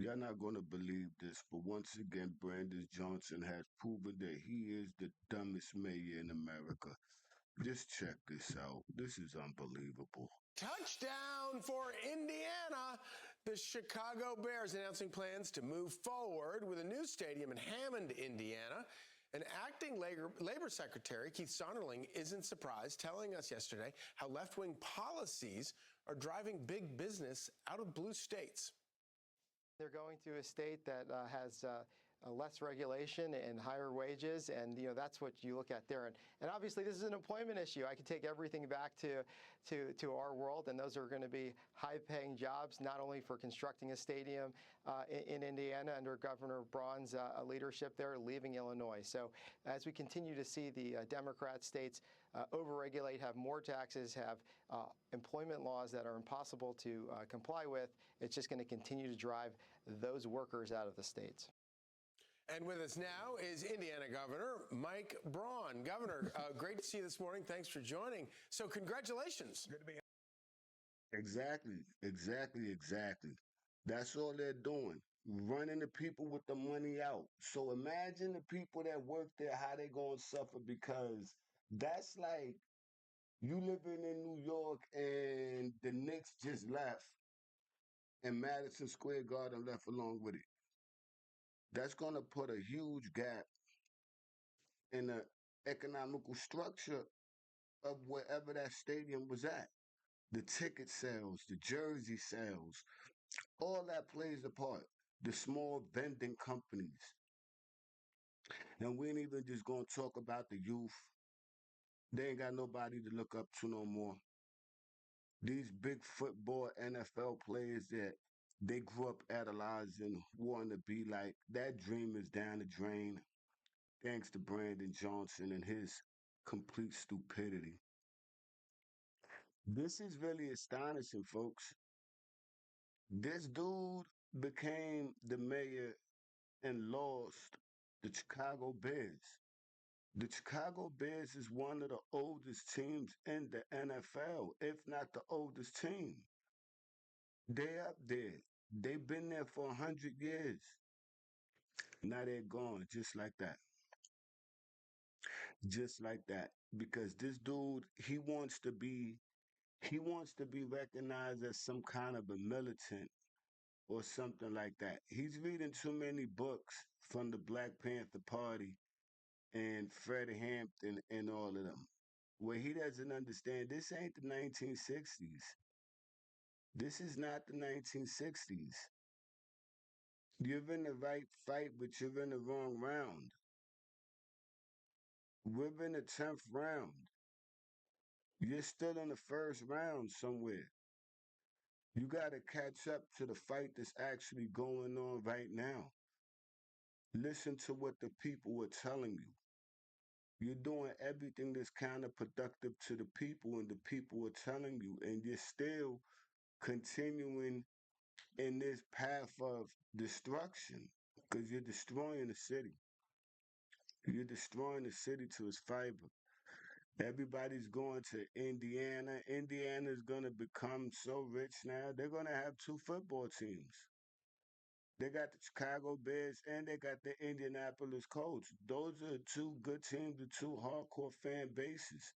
You're not going to believe this, but once again, Brandon Johnson has proven that he is the dumbest mayor in America. Just check this out. This is unbelievable. Touchdown for Indiana. The Chicago Bears announcing plans to move forward with a new stadium in Hammond, Indiana. And acting Labor Secretary Keith Sonderling isn't surprised, telling us yesterday how left-wing policies are driving big business out of blue states. They're going to a state that has less regulation and higher wages, and that's what you look at there. And obviously, this is an employment issue. I could take everything back to our world, and those are going to be high-paying jobs, not only for constructing a stadium in Indiana under Governor Braun's leadership there, leaving Illinois. So as we continue to see the Democrat states overregulate, have more taxes, have employment laws that are impossible to comply with, it's just going to continue to drive those workers out of the states. And with us now is Indiana Governor Mike Braun. Governor, great to see you this morning. Thanks for joining. So congratulations. Good to be here. Exactly. That's all they're doing. Running the people with the money out. So imagine the people that work there, how they going to suffer, because that's like you living in New York and the Knicks just left and Madison Square Garden left along with it. That's going to put a huge gap in the economical structure of wherever that stadium was at. The ticket sales, the jersey sales, all that plays a part. The small vending companies. And we ain't even just going to talk about the youth. They ain't got nobody to look up to no more. These big football NFL players that they grew up idolizing, wanting to be like, that dream is down the drain. Thanks to Brandon Johnson and his complete stupidity. This is really astonishing, folks. This dude became the mayor and lost the Chicago Bears. The Chicago Bears is one of the oldest teams in the NFL, if not the oldest team. They're up there. They've been there for 100 years. Now they're gone, just like that. Just like that. Because this dude, he wants to be recognized as some kind of a militant or something like that. He's reading too many books from the Black Panther Party and Fred Hampton and all of them, where he doesn't understand this ain't the 1960s. This is not the 1960s. You're in the right fight, but you're in the wrong round. We're in the 10th round. You're still in the first round somewhere. You got to catch up to the fight that's actually going on right now. Listen to what the people are telling you. You're doing everything that's counterproductive to the people, and the people are telling you, and you're still continuing in this path of destruction because you're destroying the city. You're destroying the city to its fiber. Everybody's going to Indiana. Indiana's going to become so rich now. They're going to have two football teams. They got the Chicago Bears and they got the Indianapolis Colts. Those are two good teams with two hardcore fan bases.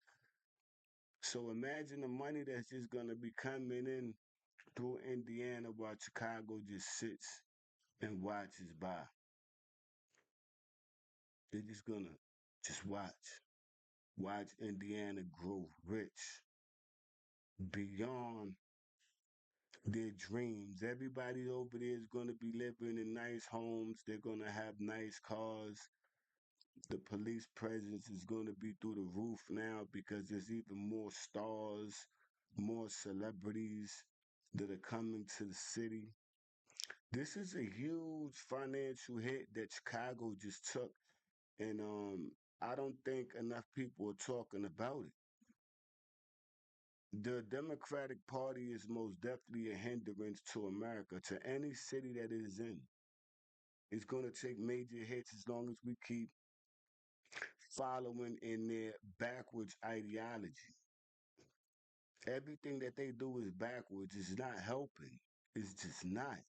So imagine the money that's just going to be coming in through Indiana while Chicago just sits and watches by. They're just going to just watch Indiana grow rich beyond their dreams. Everybody over there is going to be living in nice homes. They're going to have nice cars. The police presence is going to be through the roof now because there's even more stars, more celebrities that are coming to the city. This is a huge financial hit that Chicago just took, and I don't think enough people are talking about it. The Democratic Party is most definitely a hindrance to America, to any city that it is in. It's going to take major hits as long as we keep following in their backwards ideology. Everything that they do is backwards. It's not helping. It's just not.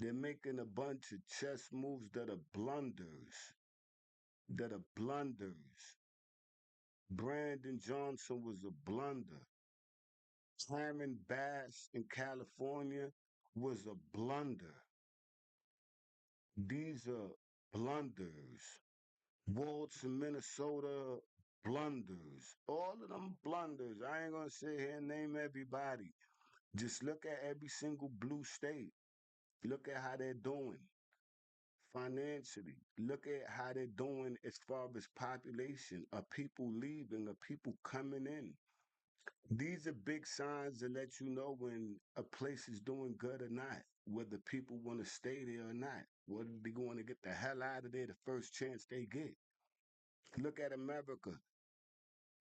They're making a bunch of chess moves that are blunders. That are blunders. Brandon Johnson was a blunder. Cameron Bass in California was a blunder. These are blunders. Waltz in Minnesota, blunders. All of them blunders. I ain't gonna sit here and name everybody. Just look at every single blue state. Look at how they're doing financially. Look at how they're doing as far as population. Are people leaving? Are people coming in? These are big signs that let you know when a place is doing good or not, whether people want to stay there or not, whether they going to get the hell out of there the first chance they get. Look at America.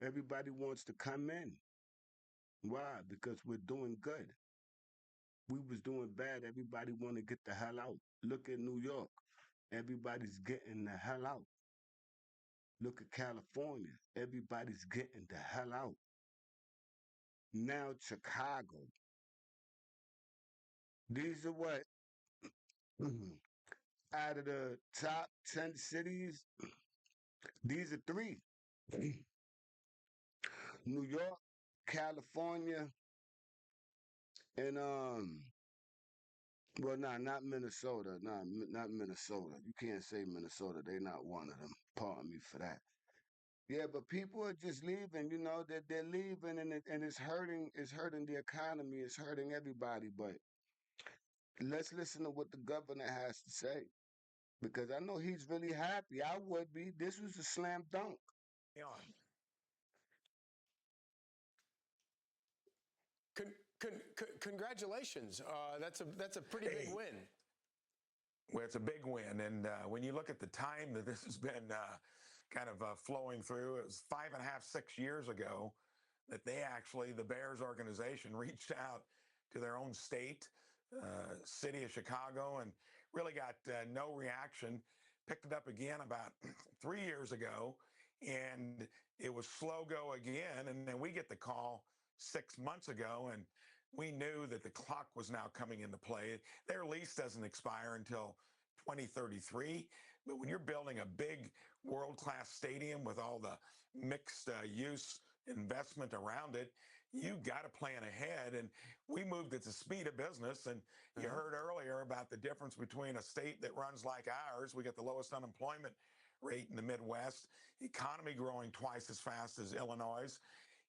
Everybody wants to come in. Why? Because we're doing good. We was doing bad. Everybody want to get the hell out. Look at New York. Everybody's getting the hell out. Look at California. Everybody's getting the hell out. Now Chicago. These are what out of the top 10 cities, these are three. New York, California, and well, nah, not Minnesota. Nah, not Minnesota. You can't say Minnesota. They're not one of them. Pardon me for that. Yeah, but people are just leaving. You know that they're leaving, and it's hurting. It's hurting the economy. It's hurting everybody. But let's listen to what the governor has to say because I know he's really happy. I would be. This was a slam dunk. On. Congratulations. That's a pretty big Hey, win. well, it's a big win. And when you look at the time that this has been kind of flowing through, it was 5.5, 6 years ago that they actually, the Bears organization, reached out to their own state, city of Chicago, and really got no reaction. Picked it up again about 3 years ago, and it was slow go again. And then we get the call 6 months ago, and we knew that the clock was now coming into play. Their lease doesn't expire until 2033. But when you're building a big world-class stadium with all the mixed use investment around it, you got to plan ahead. And we moved at the speed of business. And you heard earlier about the difference between a state that runs like ours. We got the lowest unemployment rate in the Midwest, economy growing twice as fast as Illinois.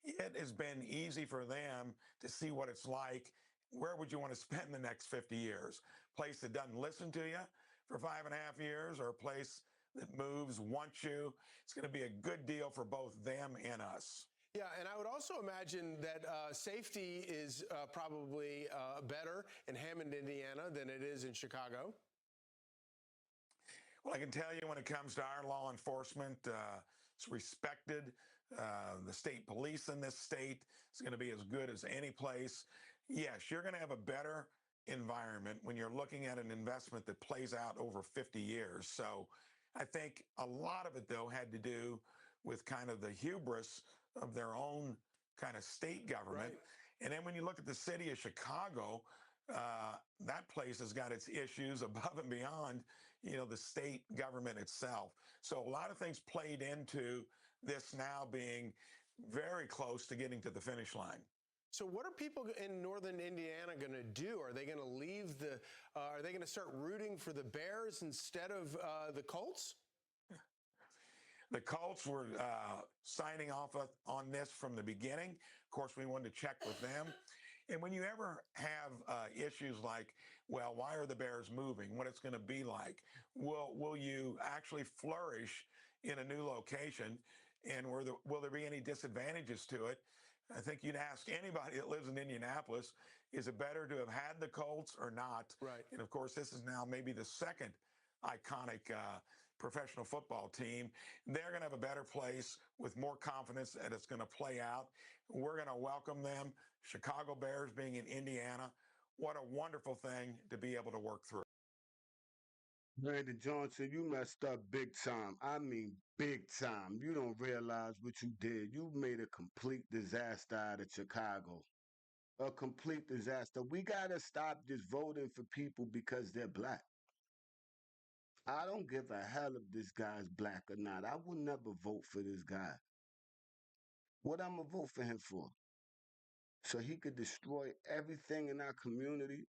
It has been easy for them to see what it's like. Where would you want to spend the next 50 years? Place that doesn't listen to you for 5.5 years, or a place that moves, wants you? It's going to be a good deal for both them and us. Yeah, and I would also imagine that safety is probably better in Hammond, Indiana than it is in Chicago. Well, I can tell you when it comes to our law enforcement, it's respected. The state police in this state is going to be as good as any place. Yes, you're going to have a better environment when you're looking at an investment that plays out over 50 years. So I think a lot of it, though, had to do with kind of the hubris of their own kind of state government. Right. And then when you look at the city of Chicago, that place has got its issues above and beyond, the state government itself. So a lot of things played into this now being very close to getting to the finish line. So what are people in northern Indiana going to do? Are they going to leave are they going to start rooting for the Bears instead of the Colts? The Colts were signing off on this from the beginning. Of course, we wanted to check with them. And when you ever have issues like, well, why are the Bears moving? What it's going to be like? Will you actually flourish in a new location? And will there be any disadvantages to it? I think you'd ask anybody that lives in Indianapolis, is it better to have had the Colts or not? Right. And of course, this is now maybe the second iconic professional football team. They're going to have a better place with more confidence that it's going to play out. We're going to welcome them. Chicago Bears being in Indiana, what a wonderful thing to be able to work through. Brandon Johnson, you messed up big time. I mean, big time. You don't realize what you did. You made a complete disaster out of Chicago. A complete disaster. We gotta stop just voting for people because they're black. I don't give a hell if this guy's black or not. I will never vote for this guy. What I'm gonna vote for him for? So he could destroy everything in our community?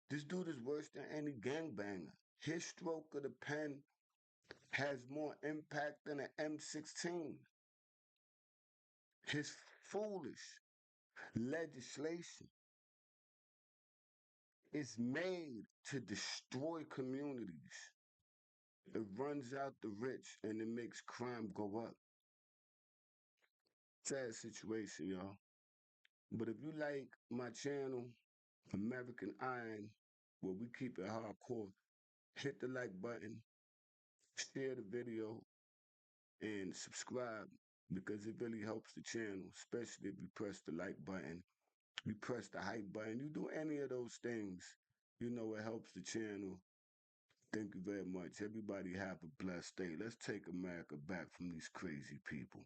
This dude is worse than any gangbanger. His stroke of the pen has more impact than an M16. His foolish legislation is made to destroy communities. It runs out the rich and it makes crime go up. Sad situation, y'all. But if you like my channel, American Iron, where we keep it hardcore, hit the like button, share the video, and subscribe because it really helps the channel, especially if you press the like button, you press the hype button, you do any of those things, you know it helps the channel. Thank you very much. Everybody have a blessed day. Let's take America back from these crazy people.